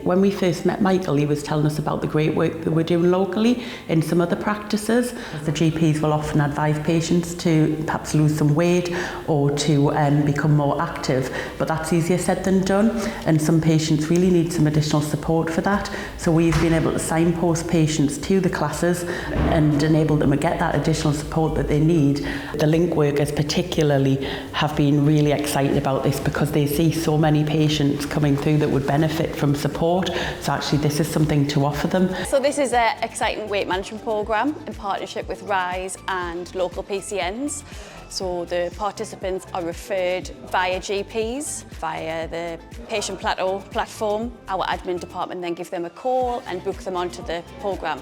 when we first met Michael, he was telling us about the great work that we're doing locally in some other practices. The GPs will often advise patients to perhaps lose some weight or to become more active, but that's easier said than done, and some patients really need some additional support for that. So we've been able to signpost patients to the classes and enable them to get that additional support that they need. The link workers particularly have been really excited about this because they see so many patients coming through that would benefit from support. So actually this is something to offer them. So this is an exciting weight management programme in partnership with RISE and local PCNs. So the participants are referred via GPs, via the Patient Plateau platform. Our admin department then give them a call and book them onto the programme.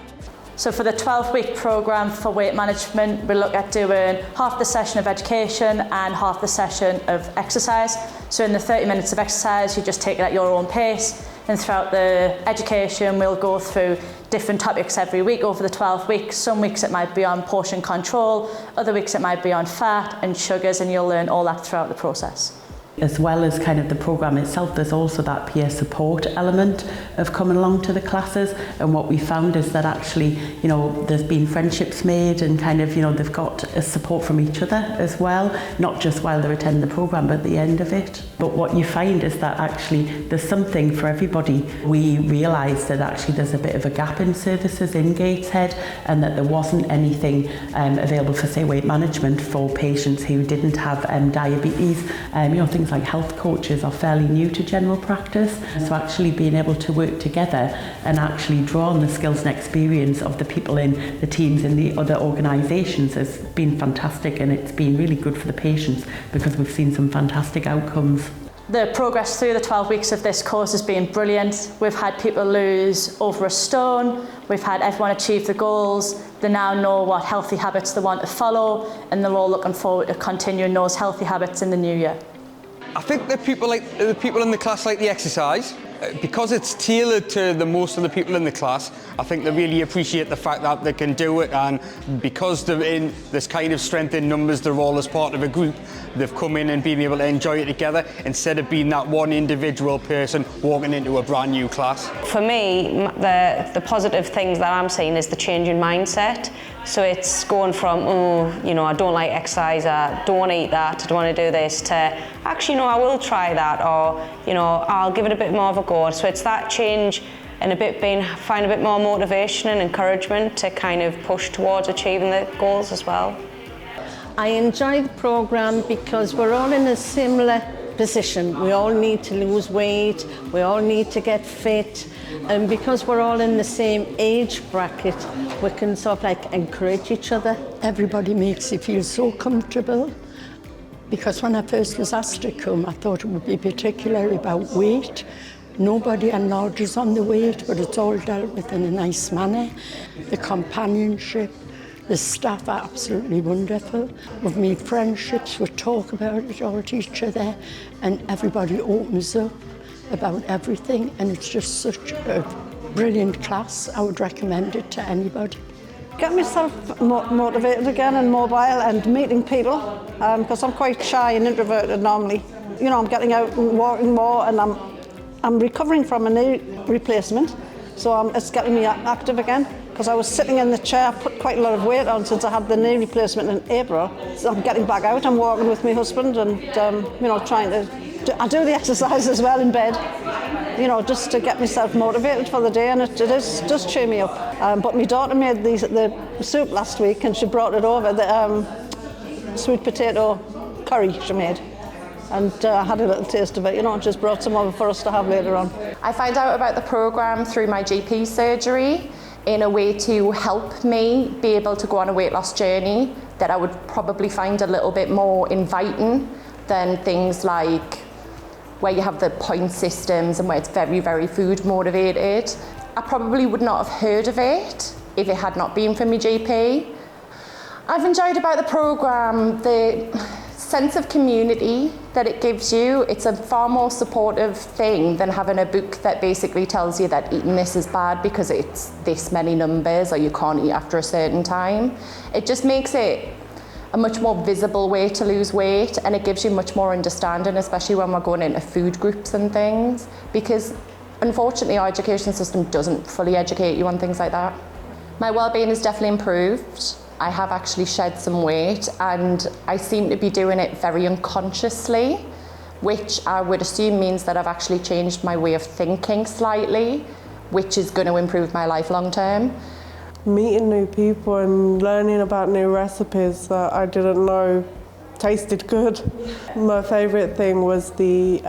So for the 12-week programme for weight management, we look at doing half the session of education and half the session of exercise. So in the 30 minutes of exercise, you just take it at your own pace. And throughout the education, we'll go through different topics every week over the 12 weeks. Some weeks it might be on portion control, other weeks it might be on fat and sugars, and you'll learn all that throughout the process. As well as kind of the programme itself, there's also that peer support element of coming along to the classes, and what we found is that actually, you know, there's been friendships made and kind of, you know, they've got a support from each other as well, not just while they're attending the programme but at the end of it. But what you find is that actually there's something for everybody. We realised that actually there's a bit of a gap in services in Gateshead, and that there wasn't anything available for, say, weight management for patients who didn't have diabetes. You know, things like health coaches are fairly new to general practice, so actually being able to work together and actually draw on the skills and experience of the people in the teams in the other organisations has been fantastic, and it's been really good for the patients because we've seen some fantastic outcomes. The progress through the 12 weeks of this course has been brilliant. We've had people lose over a stone, we've had everyone achieve the goals, they now know what healthy habits they want to follow, and they're all looking forward to continuing those healthy habits in the new year. I think the people in the class like the exercise. Because it's tailored to most of the people in the class, I think they really appreciate the fact that they can do it, and because they're in this kind of strength in numbers, they're all as part of a group, they've come in and been able to enjoy it together instead of being that one individual person walking into a brand new class. For me, the positive things that I'm seeing is the change in mindset. So it's going from, oh, you know, I don't like exercise, I don't want to eat that, I don't want to do this, to actually, no, I will try that, or, you know, I'll give it a bit more of a go. So it's that change and find a bit more motivation and encouragement to kind of push towards achieving the goals as well. I enjoy the programme because we're all in a similar position. We all need to lose weight, we all need to get fit, and because we're all in the same age bracket, we can sort of like encourage each other. Everybody makes you feel so comfortable, because when I first was asked to come, I thought it would be particularly about weight. Nobody enlarges on the weight, but it's all dealt with in a nice manner. The companionship, the staff are absolutely wonderful. We've made friendships, we talk about it all to each other, and everybody opens up about everything, and it's just such a brilliant class. I would recommend it to anybody. Get myself motivated again and mobile and meeting people, because I'm quite shy and introverted normally. You know, I'm getting out and walking more, and I'm recovering from a knee replacement, so it's getting me active again. Because I was sitting in the chair, put quite a lot of weight on since I had the knee replacement in April. So I'm getting back out, I'm walking with my husband and, you know, I do the exercise as well in bed, you know, just to get myself motivated for the day, and it does cheer me up. But my daughter made the soup last week, and she brought it over, the sweet potato curry she made. And I had a little taste of it, you know, just brought some over for us to have later on. I found out about the programme through my GP surgery in a way to help me be able to go on a weight loss journey that I would probably find a little bit more inviting than things like where you have the point systems and where it's very, very food motivated. I probably would not have heard of it if it had not been for my GP. I've enjoyed about the programme the sense of community that it gives you. It's a far more supportive thing than having a book that basically tells you that eating this is bad because it's this many numbers or you can't eat after a certain time. It just makes it a much more visible way to lose weight, and it gives you much more understanding, especially when we're going into food groups and things, because Unfortunately, our education system doesn't fully educate you on things like that. My well-being has definitely improved. I have actually shed some weight and I seem to be doing it very unconsciously, which I would assume means that I've actually changed my way of thinking slightly, which is going to improve my life long term. Meeting new people and learning about new recipes that I didn't know tasted good. My favourite thing was the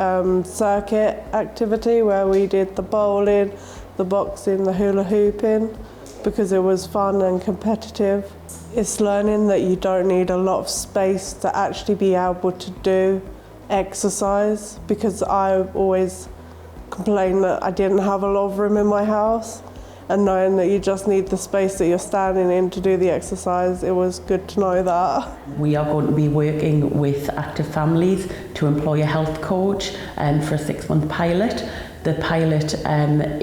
circuit activity where we did the bowling, the boxing, the hula hooping, because it was fun and competitive. It's learning that you don't need a lot of space to actually be able to do exercise, because I always complained that I didn't have a lot of room in my house, and knowing that you just need the space that you're standing in to do the exercise, it was good to know that. We are going to be working with Active Families to employ a health coach for a 6-month pilot. The pilot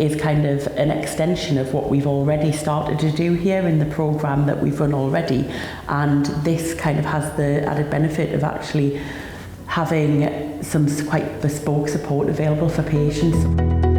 is kind of an extension of what we've already started to do here in the programme that we've run already, and this kind of has the added benefit of actually having some quite bespoke support available for patients.